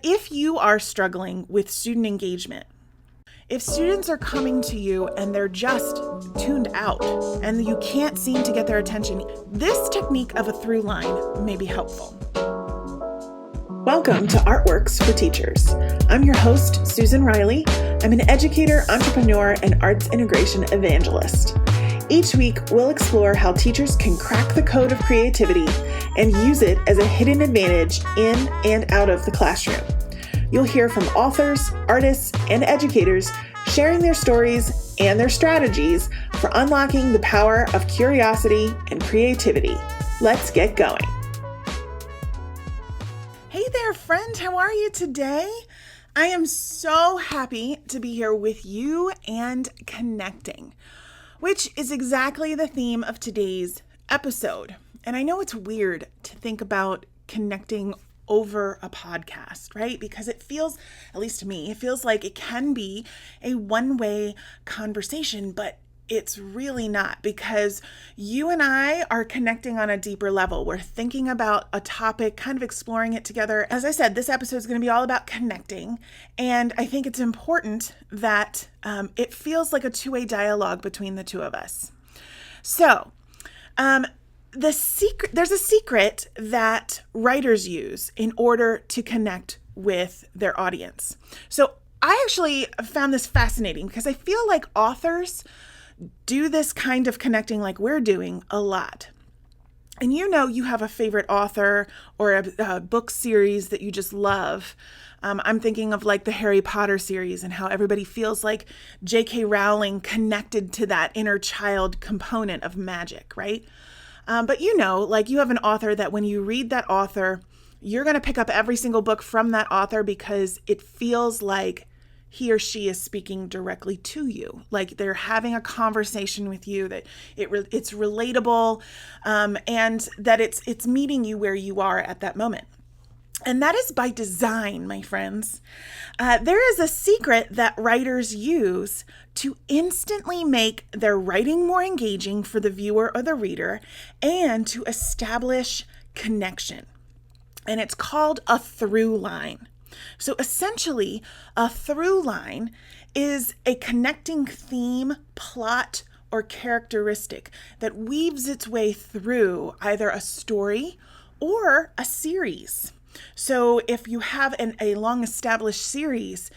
If you are struggling with student engagement, if students are coming to you and they're just tuned out and you can't seem to get their attention, this technique of a through line may be helpful. Welcome to Artworks for Teachers. I'm your host, Susan Riley. I'm an educator, entrepreneur, and arts integration evangelist. Each week, we'll explore how teachers can crack the code of creativity and use it as a hidden advantage in and out of the classroom. You'll hear from authors, artists, and educators sharing their stories and their strategies for unlocking the power of curiosity and creativity. Let's get going. Hey there, friend. How are you today? I am so happy to be here with you and connecting, which is exactly the theme of today's episode. And I know it's weird to think about connecting over a podcast, right? Because it feels, at least to me, it feels like it can be a one-way conversation, but it's really not, because you and I are connecting on a deeper level. We're thinking about a topic, kind of exploring it together. As I said, this episode is going to be all about connecting. And I think it's important that it feels like a two-way dialogue between the two of us. So, there's a secret that writers use in order to connect with their audience. So I actually found this fascinating because I feel like authors do this kind of connecting like we're doing a lot. And you know you have a favorite author or a book series that you just love. I'm thinking of like the Harry Potter series and how everybody feels like J.K. Rowling connected to that inner child component of magic, right? But you know, like you have an author that when you read that author, you're going to pick up every single book from that author because it feels like he or she is speaking directly to you, like they're having a conversation with you, that it's relatable, and that it's meeting you where you are at that moment. And that is by design, my friends. There is a secret that writers use to instantly make their writing more engaging for the viewer or the reader and to establish connection. And it's called a through line. So essentially, a through line is a connecting theme, plot, or characteristic that weaves its way through either a story or a series. So if you have a long established series,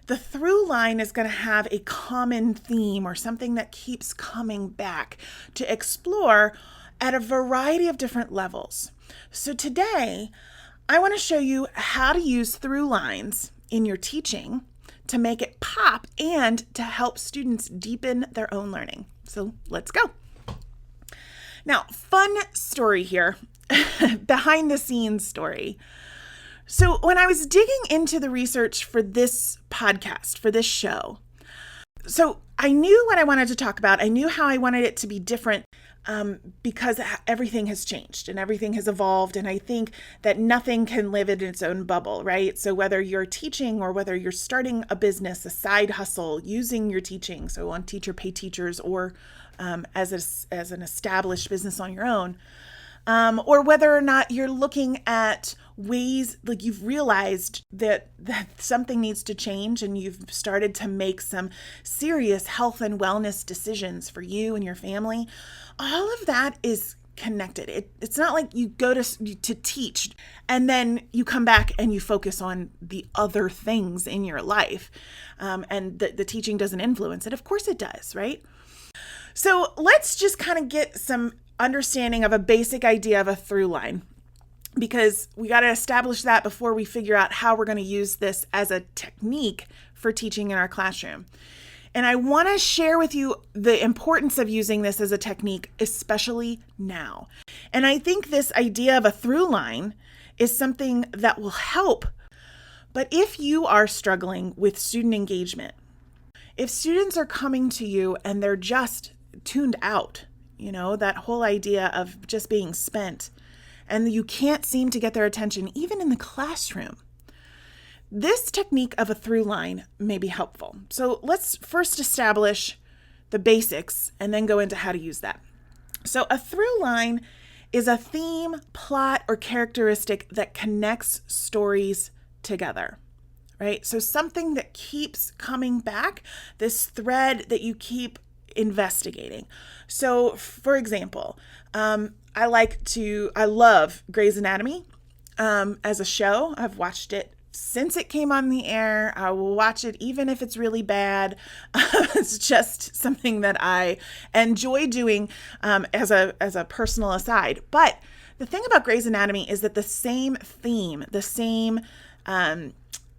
the through line is going to have a common theme or something that keeps coming back to explore at a variety of different levels. So today, I want to show you how to use through lines in your teaching to make it pop and to help students deepen their own learning. So let's go. Now, fun story here, behind the scenes story. So when I was digging into the research for this podcast, for this show, so I knew what I wanted to talk about. I knew how I wanted it to be different because everything has changed and everything has evolved. And I think that nothing can live in its own bubble, right? So whether you're teaching or whether you're starting a business, a side hustle, using your teaching, so on Teacher Pay Teachers or as an established business on your own, or whether or not you're looking at ways like you've realized that something needs to change and you've started to make some serious health and wellness decisions for you and your family. All of that is connected. It's not like you go to teach and then you come back and you focus on the other things in your life, and the teaching doesn't influence it. Of course it does, right? So let's just kind of get some understanding of a basic idea of a through line, because we got to establish that before we figure out how we're going to use this as a technique for teaching in our classroom. And I want to share with you the importance of using this as a technique, especially now. And I think this idea of a through line is something that will help. But if you are struggling with student engagement, if students are coming to you and they're just tuned out, you know, that whole idea of just being spent, and you can't seem to get their attention, even in the classroom, this technique of a through line may be helpful. So let's first establish the basics and then go into how to use that. So a through line is a theme, plot, or characteristic that connects stories together, right? So something that keeps coming back, this thread that you keep investigating. So for example, I love Grey's Anatomy as a show. I've watched it since it came on the air. I will watch it even if it's really bad. It's just something that I enjoy doing as a personal aside. But the thing about Grey's Anatomy is that the same theme, the same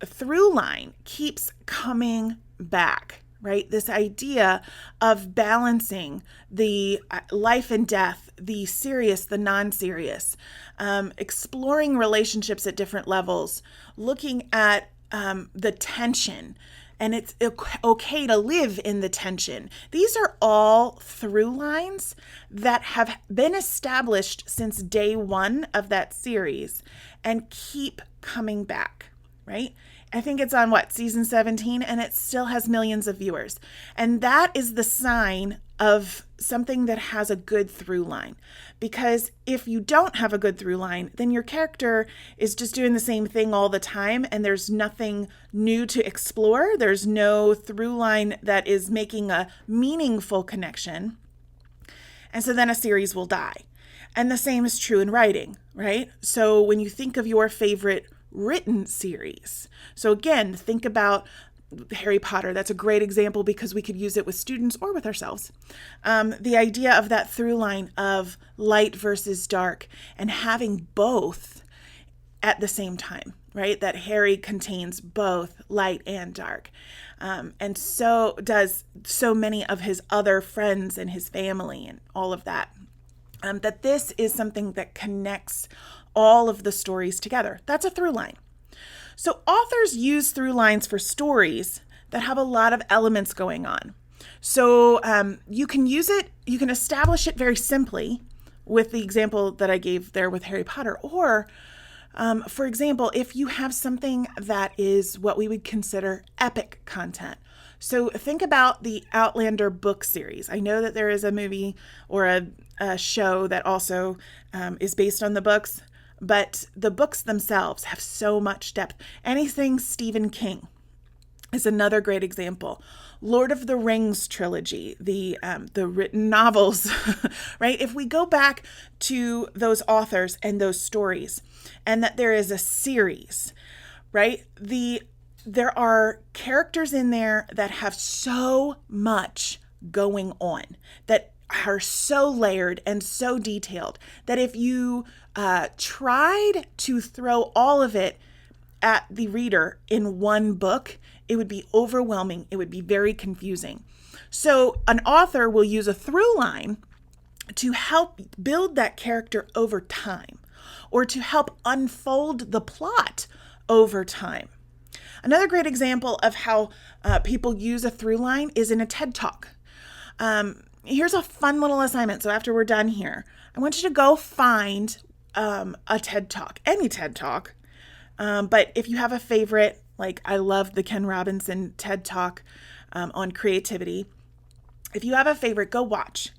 through line keeps coming back, right? This idea of balancing the life and death, the serious, the non-serious, exploring relationships at different levels, looking at the tension, and it's okay to live in the tension. These are all through lines that have been established since day one of that series and keep coming back, right? I think it's on season 17, and it still has millions of viewers. And that is the sign of something that has a good through line. Because if you don't have a good through line, then your character is just doing the same thing all the time, and there's nothing new to explore. There's no through line that is making a meaningful connection. And so then a series will die. And the same is true in writing, right? So when you think of your favorite written series. So again, think about Harry Potter. That's a great example because we could use it with students or with ourselves. The idea of that through line of light versus dark and having both at the same time, right? That Harry contains both light and dark. And so does so many of his other friends and his family and all of that. That this is something that connects all of the stories together. That's a through line. So authors use through lines for stories that have a lot of elements going on. So you can use it, you can establish it very simply with the example that I gave there with Harry Potter. Or, for example, if you have something that is what we would consider epic content. So think about the Outlander book series. I know that there is a movie or a show that also is based on the books, but the books themselves have so much depth. Anything Stephen King is another great example. Lord of the Rings trilogy, the written novels, right? If we go back to those authors and those stories, and that there is a series, right? There are characters in there that have so much going on, that are so layered and so detailed, that if you tried to throw all of it at the reader in one book, it would be overwhelming. It would be very confusing. So an author will use a through line to help build that character over time, or to help unfold the plot over time. Another great example of how people use a through line is in a TED Talk. Here's a fun little assignment. So after we're done here, I want you to go find a TED Talk, any TED Talk. But if you have a favorite, like I love the Ken Robinson TED Talk on creativity. If you have a favorite, go watch.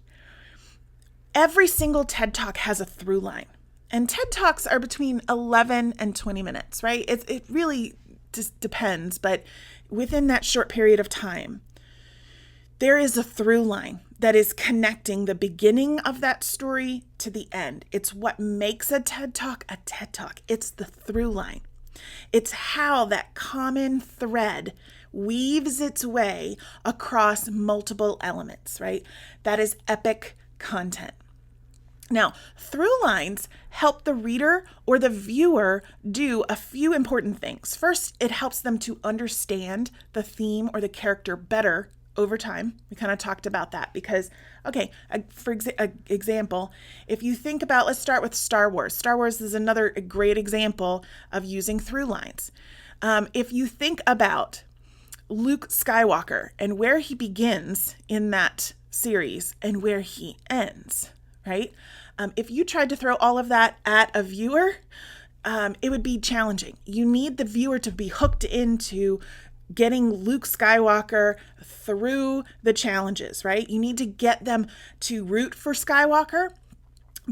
Every single TED Talk has a through line. And TED Talks are between 11 and 20 minutes, right? It really just depends, but within that short period of time, there is a through line that is connecting the beginning of that story to the end. It's what makes a TED Talk a TED Talk. It's the through line. It's how that common thread weaves its way across multiple elements, right? That is epic content. Now, through lines help the reader or the viewer do a few important things. First, it helps them to understand the theme or the character better over time. We kind of talked about that because, okay, for example, if you think about, let's start with Star Wars. Star Wars is another great example of using through lines. If you think about Luke Skywalker and where he begins in that series and where he ends, right? If you tried to throw all of that at a viewer, it would be challenging. You need the viewer to be hooked into getting Luke Skywalker through the challenges, right? You need to get them to root for Skywalker,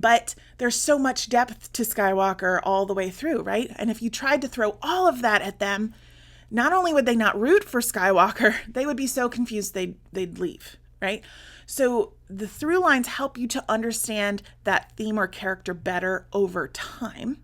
But there's so much depth to Skywalker all the way through, right? And if you tried to throw all of that at them, not only would they not root for Skywalker, they would be so confused they'd leave, right? So the through lines help you to understand that theme or character better over time.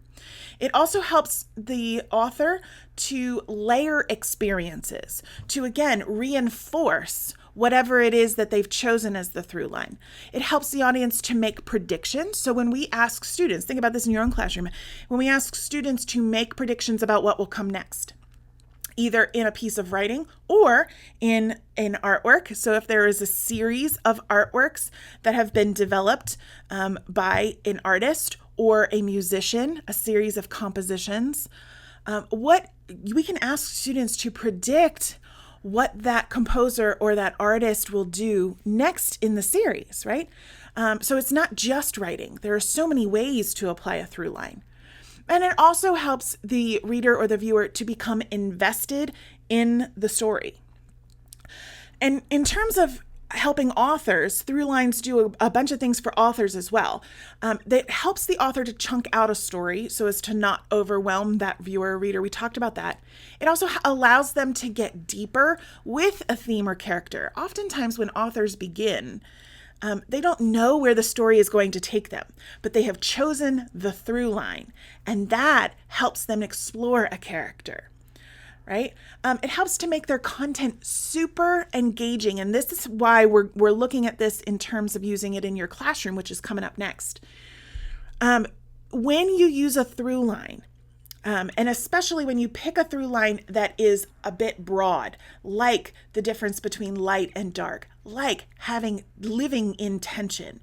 It also helps the author to layer experiences, to again reinforce whatever it is that they've chosen as the through line. It helps the audience to make predictions. So when we ask students, think about this in your own classroom, when we ask students to make predictions about what will come next, either in a piece of writing or in an artwork. So if there is a series of artworks that have been developed by an artist or a musician, a series of compositions, what we can ask students to predict what that composer or that artist will do next in the series, right? So it's not just writing. There are so many ways to apply a through line. And it also helps the reader or the viewer to become invested in the story. And in terms of helping authors, through lines do a bunch of things for authors as well. That helps the author to chunk out a story so as to not overwhelm that viewer or reader. We talked about that. It also allows them to get deeper with a theme or character. Oftentimes when authors begin, they don't know where the story is going to take them, but they have chosen the through line, and that helps them explore a character, right? It helps to make their content super engaging, and this is why we're looking at this in terms of using it in your classroom, which is coming up next. When you use a through line, and especially when you pick a through line that is a bit broad, like the difference between light and dark, like living in tension.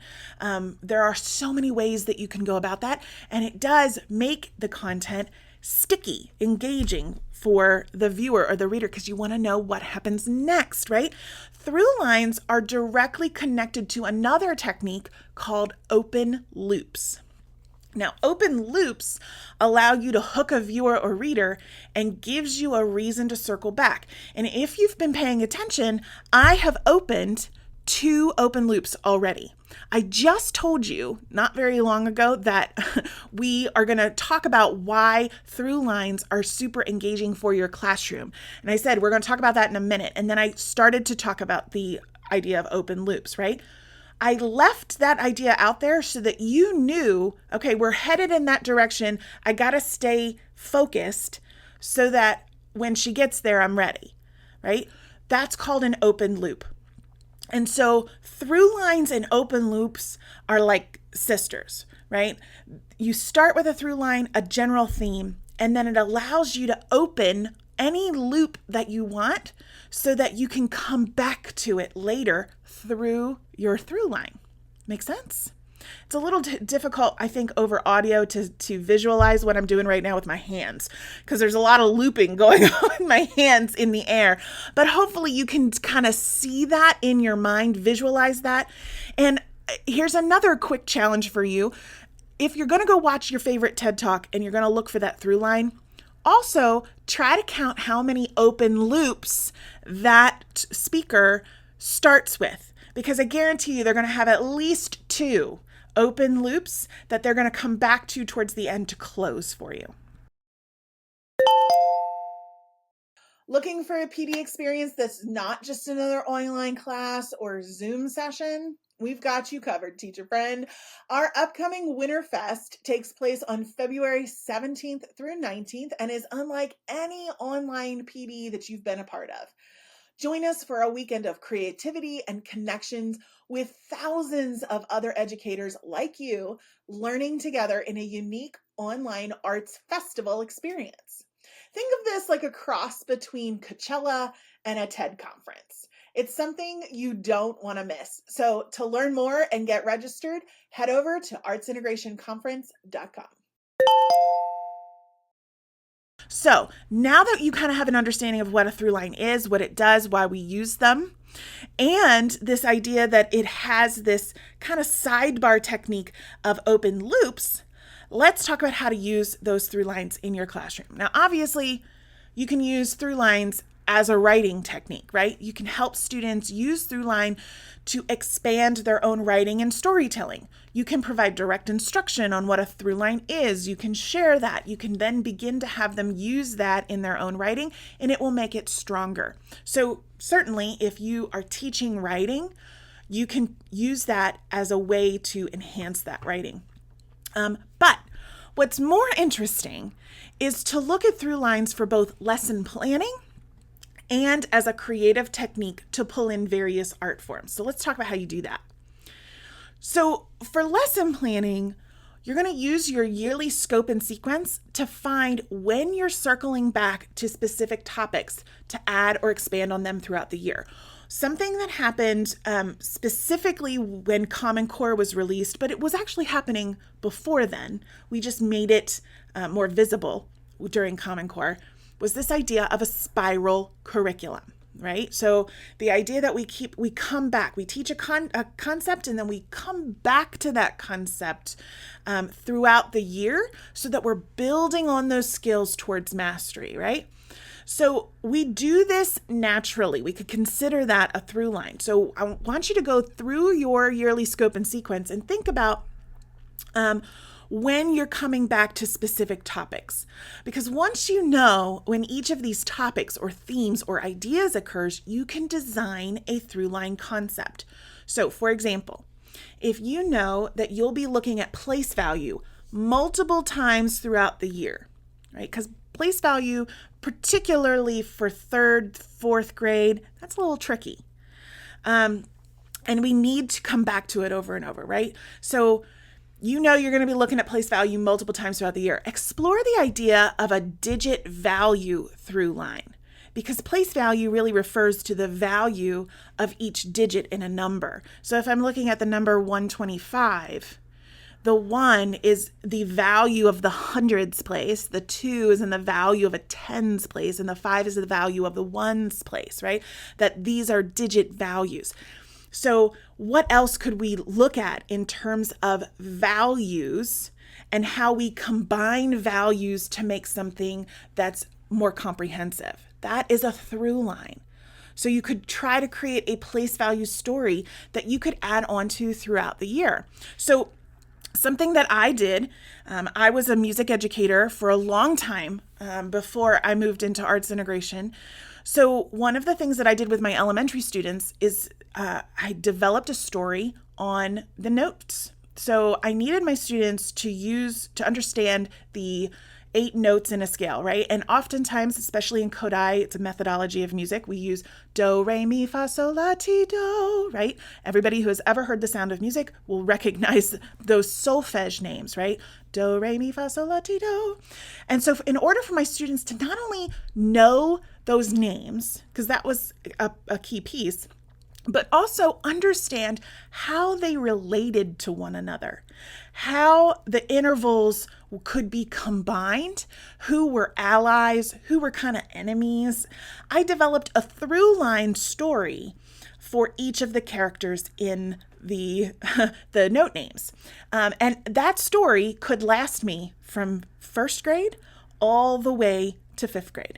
There are so many ways that you can go about that, and it does make the content sticky, engaging for the viewer or the reader because you want to know what happens next, right? Through lines are directly connected to another technique called open loops. Now, open loops allow you to hook a viewer or reader and gives you a reason to circle back. And if you've been paying attention, I have opened 2 open loops already. I just told you not very long ago that we are going to talk about why through lines are super engaging for your classroom. And I said, we're going to talk about that in a minute. And then I started to talk about the idea of open loops, right? I left that idea out there so that you knew, okay, we're headed in that direction. I got to stay focused so that when she gets there, I'm ready, right? That's called an open loop. And so through lines and open loops are like sisters, right? You start with a through line, a general theme, and then it allows you to open any loop that you want so that you can come back to it later through your through line. Make sense? It's a little difficult, I think, over audio to visualize what I'm doing right now with my hands because there's a lot of looping going on with my hands in the air. But hopefully you can kind of see that in your mind, visualize that. And here's another quick challenge for you. If you're going to go watch your favorite TED Talk and you're going to look for that through line, also try to count how many open loops that speaker starts with, because I guarantee you they're going to have at least 2 open loops that they're going to come back to towards the end to close for you. Looking for a PD experience that's not just another online class or Zoom session? We've got you covered, teacher friend. Our upcoming Winter Fest takes place on February 17th through 19th and is unlike any online PD that you've been a part of. Join us for a weekend of creativity and connections with thousands of other educators like you learning together in a unique online arts festival experience. Think of this like a cross between Coachella and a TED conference. It's something you don't want to miss. So to learn more and get registered, head over to artsintegrationconference.com. So now that you kind of have an understanding of what a through line is, what it does, why we use them, and this idea that it has this kind of sidebar technique of open loops, let's talk about how to use those through lines in your classroom. Now, obviously, you can use through lines as a writing technique, right? You can help students use Throughline to expand their own writing and storytelling. You can provide direct instruction on what a throughline is. You can share that. You can then begin to have them use that in their own writing, and it will make it stronger. So certainly, if you are teaching writing, you can use that as a way to enhance that writing. But what's more interesting is to look at Throughlines for both lesson planning and as a creative technique to pull in various art forms. So let's talk about how you do that. So for lesson planning, you're going to use your yearly scope and sequence to find when you're circling back to specific topics to add or expand on them throughout the year. Something that happened specifically when Common Core was released, but it was actually happening before then. We just made it more visible during Common Core, was this idea of a spiral curriculum, right? So the idea that we come back, we teach a concept and then we come back to that concept throughout the year so that we're building on those skills towards mastery, right? So we do this naturally. We could consider that a through line. So I want you to go through your yearly scope and sequence and think about when you're coming back to specific topics. Because once you know when each of these topics or themes or ideas occurs, you can design a through line concept. So for example, if you know that you'll be looking at place value multiple times throughout the year, right? Because place value, particularly for 3rd, 4th grade, that's a little tricky. And we need to come back to it over and over, right? So you know you're going to be looking at place value multiple times throughout the year. Explore the idea of a digit value through line, because place value really refers to the value of each digit in a number. So if I'm looking at the number 125, the 1 is the value of the hundreds place, the 2 is in the value of a tens place, and the 5 is the value of the ones place, right? That these are digit values. So what else could we look at in terms of values and how we combine values to make something that's more comprehensive? That is a through line. So you could try to create a place value story that you could add on to throughout the year. So something that I did, I was a music educator for a long time before I moved into arts integration. So one of the things that I did with my elementary students is I developed a story on the notes. So I needed my students to understand the 8 notes in a scale, right? And oftentimes, especially in Kodai, it's a methodology of music. We use do, re, mi, fa, sol, la, ti, do, right? Everybody who has ever heard the sound of music will recognize those solfege names, right? Do, re, mi, fa, sol, la, ti, do. And so in order for my students to not only know those names, because that was a key piece, but also understand how they related to one another, how the intervals could be combined, who were allies, who were kind of enemies. I developed a through line story for each of the characters in the note names. And that story could last me from 1st grade all the way to 5th grade.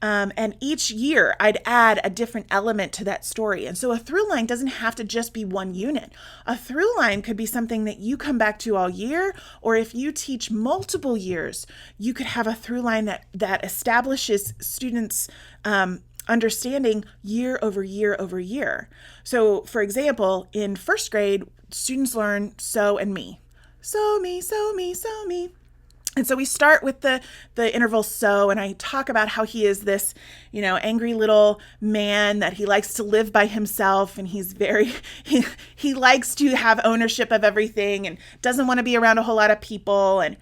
And each year I'd add a different element to that story. And so a through line doesn't have to just be one unit. A through line could be something that you come back to all year, or if you teach multiple years, you could have a through line that establishes students' understanding year over year over year. So for example, in 1st grade, students learn so and me. So me, so me, so me. And so we start with the interval so, and I talk about how he is this, angry little man, that he likes to live by himself, and he's he likes to have ownership of everything and doesn't want to be around a whole lot of people, and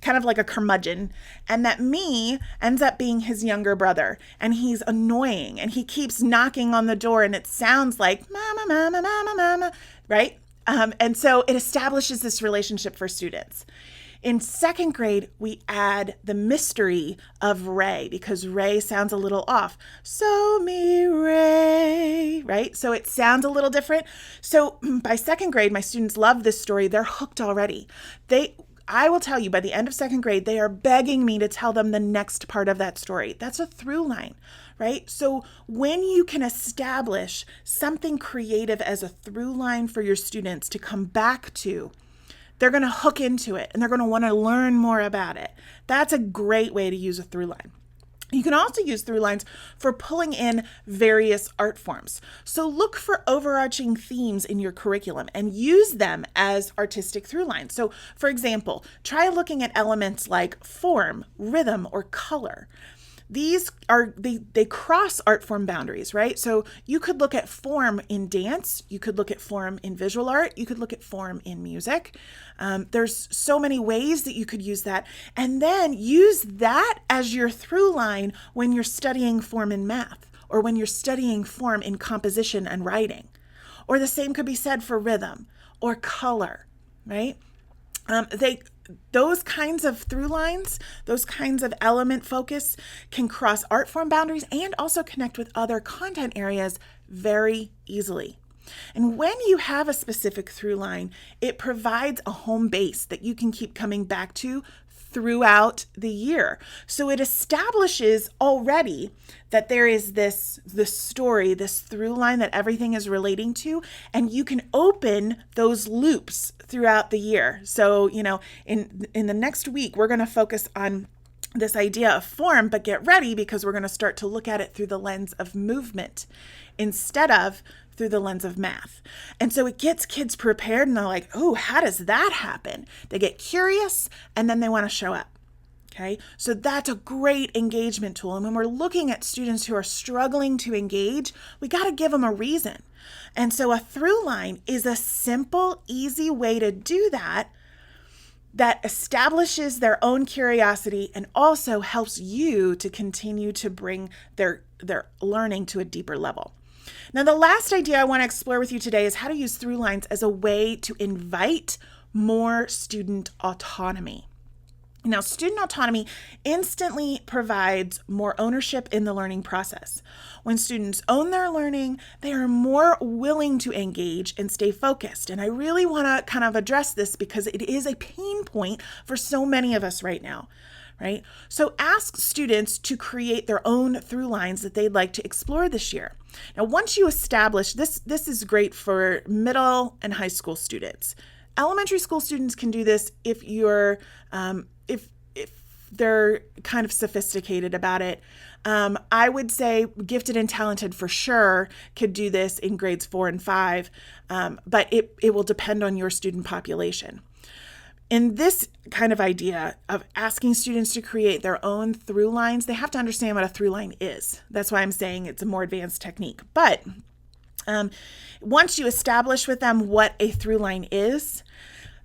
kind of like a curmudgeon. And that me ends up being his younger brother, and he's annoying, and he keeps knocking on the door, and it sounds like mama, mama, mama, mama, right? And so it establishes this relationship for students. In 2nd grade, we add the mystery of Ray, because Ray sounds a little off. So me, Ray, right? So it sounds a little different. So by 2nd grade, my students love this story. They're hooked already. I will tell you, by the end of second grade, they are begging me to tell them the next part of that story. That's a through line, right? So when you can establish something creative as a through line for your students to come back to, they're going to hook into it and they're going to want to learn more about it. That's a great way to use a through line. You can also use through lines for pulling in various art forms. So look for overarching themes in your curriculum and use them as artistic through lines. So for example, try looking at elements like form, rhythm, or color. These are, they cross art form boundaries, right? So you could look at form in dance, you could look at form in visual art, you could look at form in music. There's so many ways that you could use that. And then use that as your through line when you're studying form in math or when you're studying form in composition and writing. Or the same could be said for rhythm or color, right? Those kinds of through lines, those kinds of element focus can cross art form boundaries and also connect with other content areas very easily. And when you have a specific through line, it provides a home base that you can keep coming back to throughout the year. So it establishes already that there is this story, this through line that everything is relating to, and you can open those loops throughout the year. So, in the next week, we're going to focus on this idea of form, but get ready because we're going to start to look at it through the lens of movement instead of through the lens of math. And so it gets kids prepared and they're like, oh, how does that happen? They get curious and then they want to show up. Okay, so that's a great engagement tool. And when we're looking at students who are struggling to engage, we got to give them a reason. And so a through line is a simple, easy way to do that establishes their own curiosity and also helps you to continue to bring their learning to a deeper level. Now, the last idea I want to explore with you today is how to use through lines as a way to invite more student autonomy. Now, student autonomy instantly provides more ownership in the learning process. When students own their learning, they are more willing to engage and stay focused. And I really want to kind of address this because it is a pain point for so many of us right now, right? So ask students to create their own through lines that they'd like to explore this year. Now, once you establish this is great for middle and high school students. Elementary school students can do this if you're if they're kind of sophisticated about it. I would say gifted and talented for sure could do this in grades 4 and 5, but it will depend on your student population. In this kind of idea of asking students to create their own through lines, they have to understand what a through line is. That's why I'm saying it's a more advanced technique. But once you establish with them what a through line is,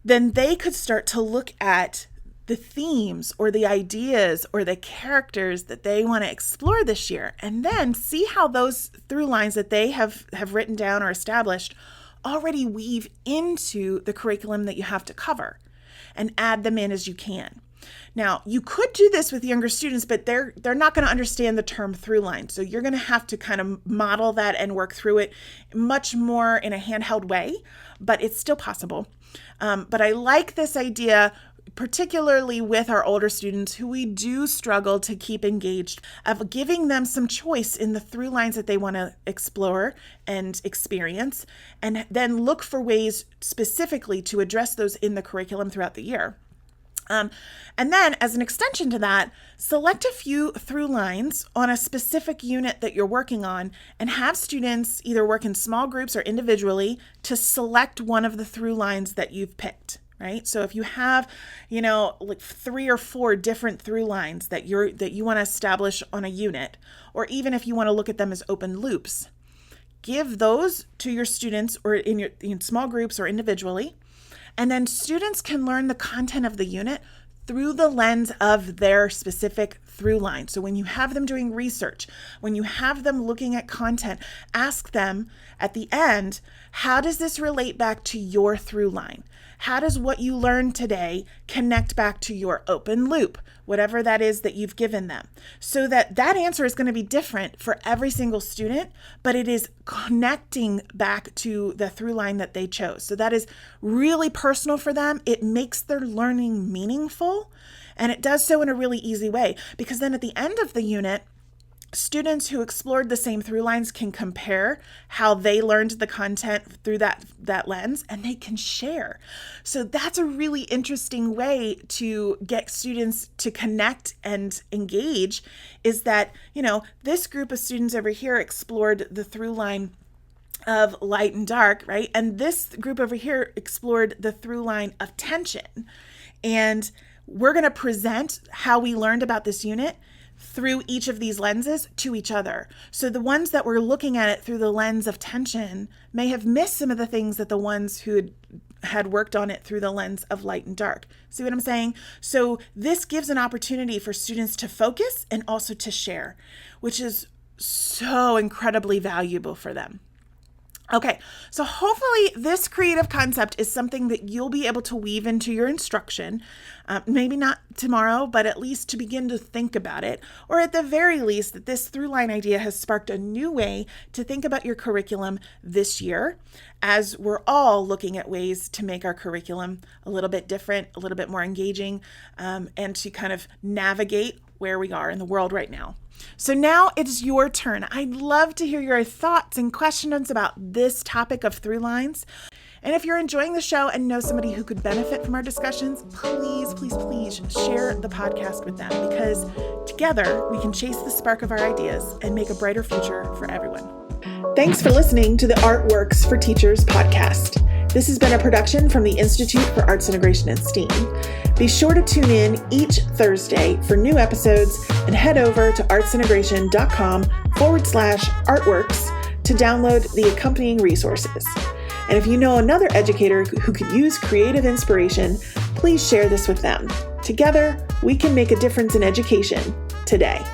then they could start to look at the themes or the ideas or the characters that they want to explore this year, and then see how those through lines that they have written down or established already weave into the curriculum that you have to cover, and add them in as you can. Now, you could do this with younger students, but they're not going to understand the term through line. So you're going to have to kind of model that and work through it much more in a handheld way, but it's still possible. But I like this idea, particularly with our older students who we do struggle to keep engaged, of giving them some choice in the through lines that they want to explore and experience, and then look for ways specifically to address those in the curriculum throughout the year. And then as an extension to that, select a few through lines on a specific unit that you're working on and have students either work in small groups or individually to select one of the through lines that you've picked. Right? So if you have, like 3 or 4 different through lines that you want to establish on a unit, or even if you want to look at them as open loops, give those to your students or in small groups or individually. And then students can learn the content of the unit through the lens of their specific through line. So when you have them doing research, when you have them looking at content, ask them at the end, how does this relate back to your through line? how does what you learned today connect back to your open loop, whatever that is that you've given them? So that answer is going to be different for every single student, but it is connecting back to the through line that they chose. So that is really personal for them. It makes their learning meaningful, and it does so in a really easy way, because then at the end of the unit, students who explored the same through lines can compare how they learned the content through that lens, and they can share. So that's a really interesting way to get students to connect and engage, is that, this group of students over here explored the through line of light and dark, right? And this group over here explored the through line of tension. And we're going to present how we learned about this unit through each of these lenses to each other. So the ones that were looking at it through the lens of tension may have missed some of the things that the ones who had worked on it through the lens of light and dark. See what I'm saying? So this gives an opportunity for students to focus and also to share, which is so incredibly valuable for them. Okay, so hopefully this creative concept is something that you'll be able to weave into your instruction, maybe not tomorrow, but at least to begin to think about it, or at the very least that this through line idea has sparked a new way to think about your curriculum this year, as we're all looking at ways to make our curriculum a little bit different, a little bit more engaging, and to kind of navigate where we are in the world right now. So now it's your turn. I'd love to hear your thoughts and questions about this topic of through lines. And if you're enjoying the show and know somebody who could benefit from our discussions, please share the podcast with them, because together we can chase the spark of our ideas and make a brighter future for everyone. Thanks for listening to the Art Works for Teachers podcast. This has been a production from the Institute for Arts Integration and STEAM. Be sure to tune in each Thursday for new episodes, and head over to artsintegration.com/artworks to download the accompanying resources. And if you know another educator who could use creative inspiration, please share this with them. Together, we can make a difference in education today.